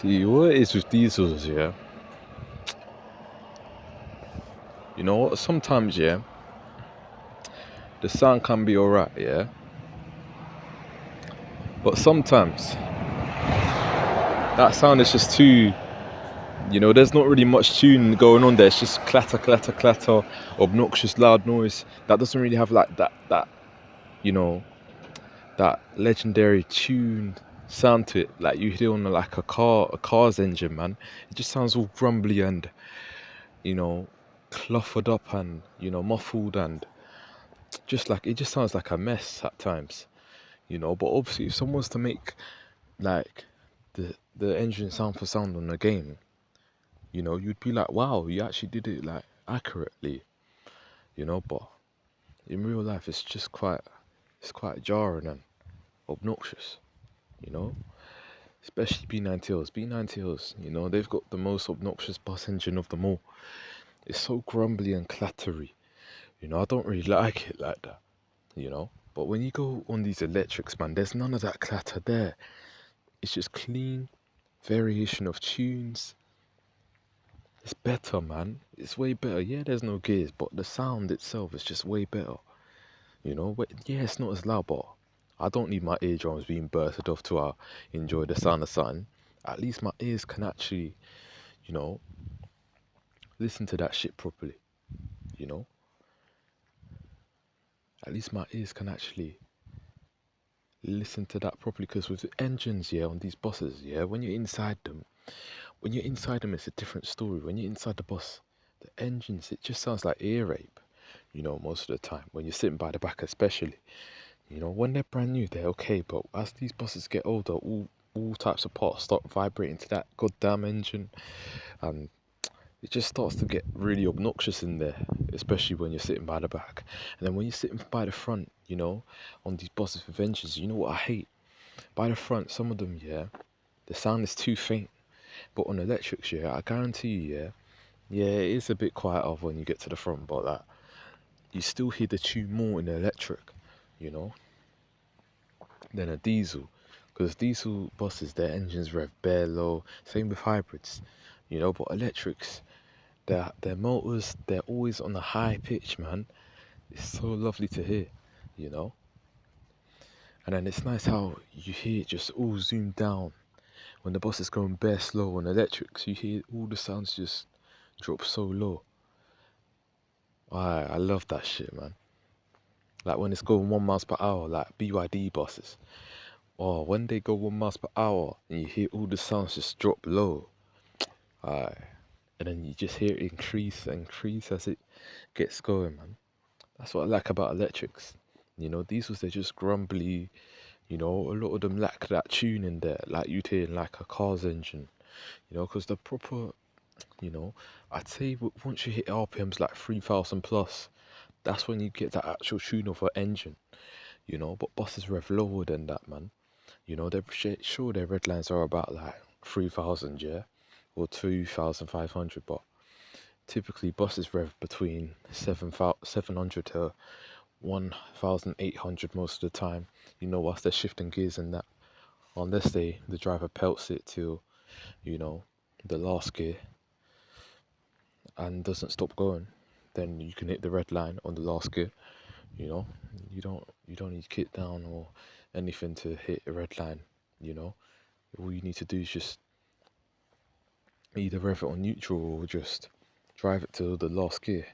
See, what it is with diesels, yeah? You know what? Sometimes, yeah, the sound can be alright, yeah? But sometimes, that sound is just too, there's not really much tune going on there. It's just clatter, clatter, clatter, obnoxious, loud noise. That doesn't really have like you know, that legendary tune sound to it. Like you hear on like a car's engine, man. It just sounds all grumbly and, you know, cluttered up and, muffled and just like it just sounds like a mess at times, but obviously if someone's to make like the engine sound for sound on a game, you'd be like, wow, you actually did it like accurately, but in real life it's quite jarring and obnoxious, you know especially B90s, they've got the most obnoxious bus engine of them all. It's so grumbly and clattery, I don't really like it like that, but when you go on these electrics, man, there's none of that clatter there. It's just clean variation of tunes. It's better, man. It's way better. Yeah, there's no gears, but the sound itself is just way better. Yeah, it's not as loud, but I don't need my eardrums being bursted off to enjoy the sound of something. At least my ears can actually, you know, listen to that shit properly. You know, at least my ears can actually listen to that properly. Because with the engines, yeah, on these buses, yeah, when you're inside them, it's a different story. When you're inside the bus, the engines, it just sounds like ear rape, most of the time. When you're sitting by the back, especially, when they're brand new, they're okay. But as these buses get older, all types of parts start vibrating to that goddamn engine, and it just starts to get really obnoxious in there, especially when you're sitting by the back. And then when you're sitting by the front, on these buses with engines, you know what I hate? By the front, some of them, yeah, the sound is too faint. But on electrics, yeah, I guarantee you, yeah, it is a bit quieter when you get to the front, but like you still hear the tune more in the electric, you know, than a diesel. Because diesel buses, their engines rev bare low. Same with hybrids, but electrics, their motors, they're always on a high pitch, man. It's so lovely to hear, you know. And then it's nice how you hear it just all zoomed down when the bus is going bare slow on electrics. You hear all the sounds just drop so low. I love that shit, man. Like when it's going 1 miles per hour, like BYD buses. Oh, when they go 1 miles per hour and you hear all the sounds just drop low. Aye. And then you just hear it increase and increase as it gets going, man. That's what I like about electrics. Diesels, they're just grumbly. A lot of them lack that tune in there, like you'd hear in like a car's engine. Because the proper, you know, I'd say once you hit RPMs like 3,000 plus, that's when you get that actual tune of an engine. But buses rev lower than that, man. They're sure their red lines are about like 3,000, yeah, or 2,500, but typically buses rev between 700 to 1,800 most of the time. Whilst they're shifting gears and that, unless the driver pelts it to, you know, the last gear and doesn't stop going, then you can hit the red line on the last gear. You know, you don't need kit down or anything to hit a red line. All you need to do is just either rev it on neutral or just drive it to the last gear.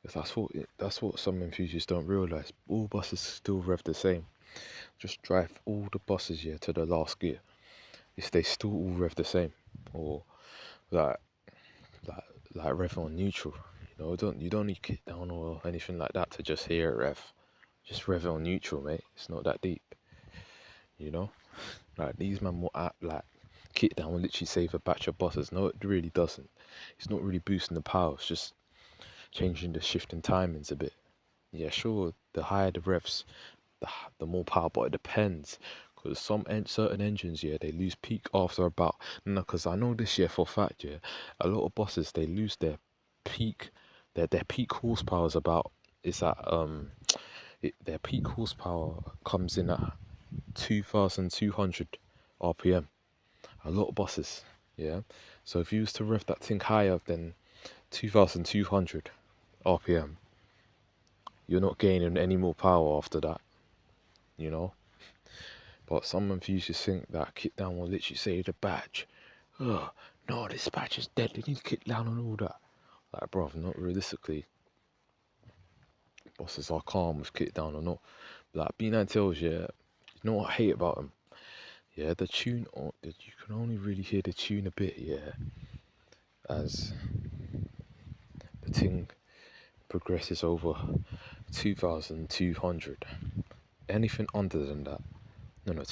Because that's what some enthusiasts don't realize. All buses still rev the same. Just drive all the buses here to the last gear. If they still all rev the same, or like like rev on neutral. You don't need kit down or anything like that to just hear it rev. Just rev it on neutral, mate. It's not that deep. You know, like these man will act like kit down will literally save a batch of buses. No, it really doesn't. It's not really boosting the power. It's just changing the shifting timings a bit. Yeah, sure. The higher the revs, the more power, but it depends. Because certain engines, yeah, they lose peak after about. No, because I know this year for a fact, yeah, a lot of buses they lose their peak, their peak horsepower is about. Is at their peak horsepower comes in at 2,200 RPM, A lot of buses, yeah. So if you was to rev that thing higher than 2,200 RPM, you're not gaining any more power after that, you know. But some enthusiasts think that kick down will literally save the badge. Ugh, no, this badge is dead. They need to kick down and all that. Like, bruv, not realistically. Bosses are calm with kick down or not. Like B9 tells you, you know what I hate about them? Yeah, the tune, you can only really hear the tune a bit, yeah, as the thing progresses over 2,200. Anything under than that, no,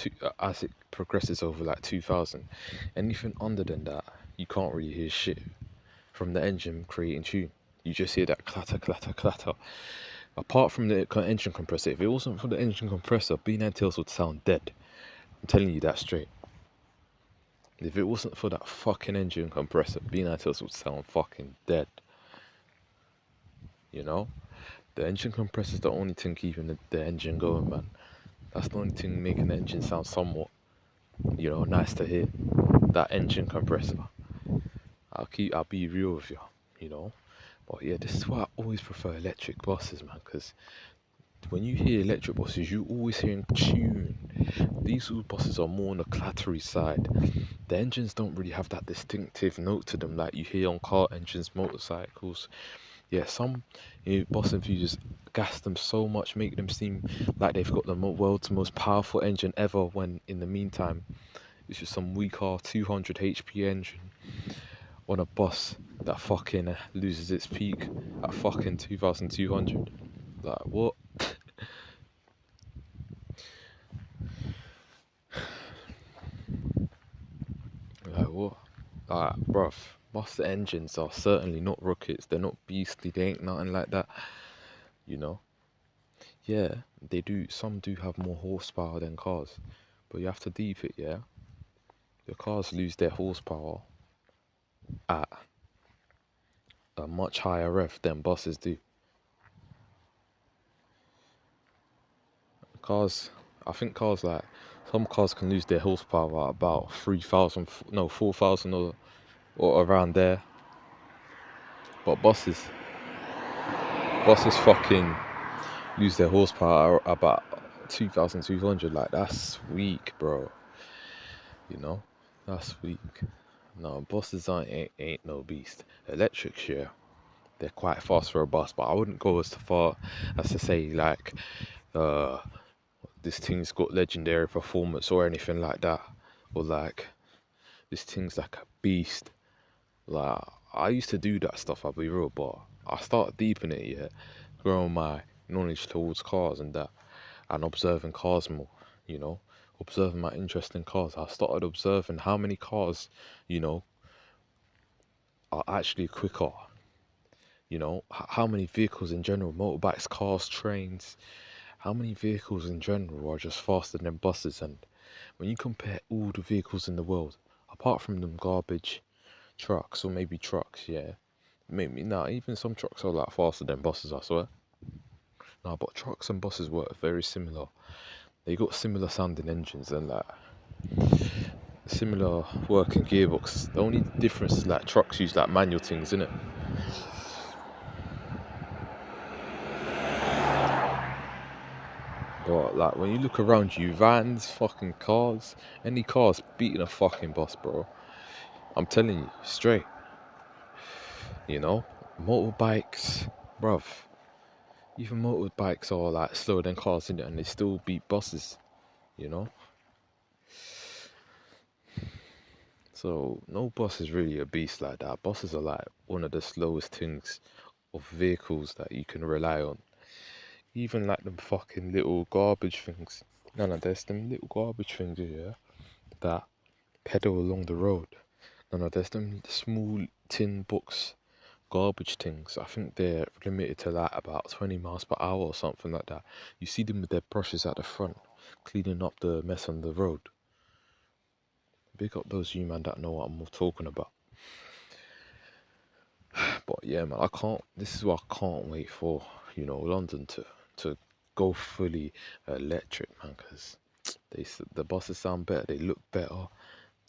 as it progresses over like 2,000, anything under than that, you can't really hear shit from the engine creating tune. You just hear that clatter, clatter, clatter. Apart from the engine compressor, if it wasn't for the engine compressor, B9 Tails would sound dead. I'm telling you that straight. If it wasn't for that fucking engine compressor, B9 Tails would sound fucking dead. You know? The engine compressor is the only thing keeping the engine going, man. That's the only thing making the engine sound somewhat, you know, nice to hear. That engine compressor. I'll be real with you, you know. But yeah, this is why I always prefer electric buses, man, because when you hear electric buses, you always hearing tune. Diesel buses are more on the clattery side. The engines don't really have that distinctive note to them like you hear on car engines, motorcycles. Yeah, some bus enthusiasts gas them so much, make them seem like they've got the world's most powerful engine ever, when in the meantime, it's just some weak 200 HP engine on a bus that fucking loses its peak at fucking 2,200. Like, what? Like, what? Like, bruv, bus engines are certainly not rockets. They're not beastly. They ain't nothing like that, you know? Yeah, they do. Some do have more horsepower than cars, but you have to deep it, yeah? The cars lose their horsepower at a much higher rev than buses do. Cars, I think cars like, some cars can lose their horsepower at about 3,000, no, 4,000 or around there. But buses fucking lose their horsepower at about 2,200. Like, that's weak, bro. You know, that's weak. No, buses ain't no beast. Electrics, yeah, they're quite fast for a bus, but I wouldn't go as far as to say like, this thing's got legendary performance or anything like that, or like this thing's like a beast. Like, I used to do that stuff, I'll be real, but I started deep in it, yeah, growing my knowledge towards cars and that, and observing cars more, you know, observing my interest in cars. I started observing how many cars, you know, are actually quicker. You know, how many vehicles in general, motorbikes, cars, trains, how many vehicles in general are just faster than buses? And when you compare all the vehicles in the world, apart from them garbage trucks, or maybe trucks, yeah, maybe, nah, even some trucks are like faster than buses, I swear. Nah, but trucks and buses work very similar. They got similar sounding engines and like similar working gearbox. The only difference is like trucks use like manual things, innit? But like when you look around you, vans, fucking cars, any cars beating a fucking bus, bro. I'm telling you, straight. You know, motorbikes, bruv. Even motorbikes are like slower than cars, innit? And they still beat buses, you know. So no bus is really a beast like that. Buses are like one of the slowest things of vehicles that you can rely on. Even like them fucking little garbage things. No, there's them little garbage things here that pedal along the road. No, there's them small tin box garbage things. I think they're limited to like about 20 miles per hour or something like that. You see them with their brushes at the front, cleaning up the mess on the road. Big up those you man that know what I'm talking about. But yeah, man, this is what I can't wait for, you know, London to go fully electric, man, because the buses sound better, they look better,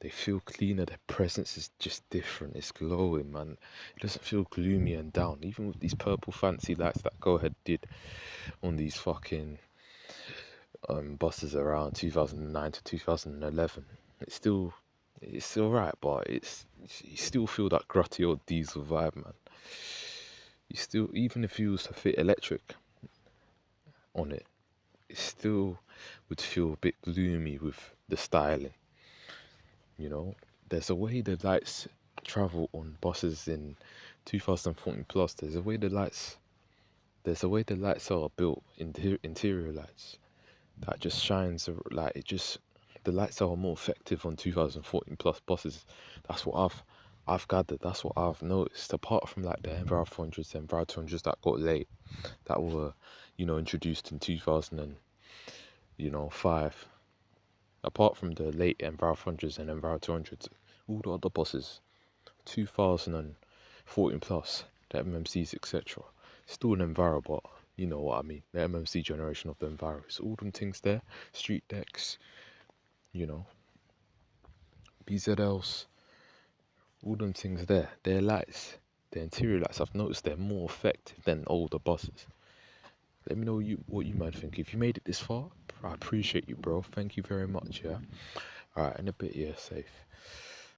They feel cleaner. Their presence is just different. It's glowing, man. It doesn't feel gloomy and down. Even with these purple fancy lights that Go Ahead did on these fucking buses around 2009 to 2011, it's still right, but you still feel that grutty old diesel vibe, man. You still, even if you was to fit electric on it, it still would feel a bit gloomy with the styling. You know, there's a way the lights travel on buses in 2014 plus. There's a way the lights are built, interior lights, that just shines like it just. The lights are more effective on 2014 plus buses. That's what I've gathered. That's what I've noticed. Apart from like the Enviro 400s, the Enviro 200s that got late, that were, introduced in 2005. Apart from the late Enviro 400s and Enviro 200s, all the other buses, 2014 plus, the MMCs, etc. Still an Enviro, but you know what I mean. The MMC generation of the Enviro. So all them things there, street decks, you know, BZLs, all them things there. Their lights, their interior lights, I've noticed they're more effective than older buses. Let me know what you might think. If you made it this far, I appreciate you, bro. Thank you very much, yeah? Alright, in a bit, yeah, safe.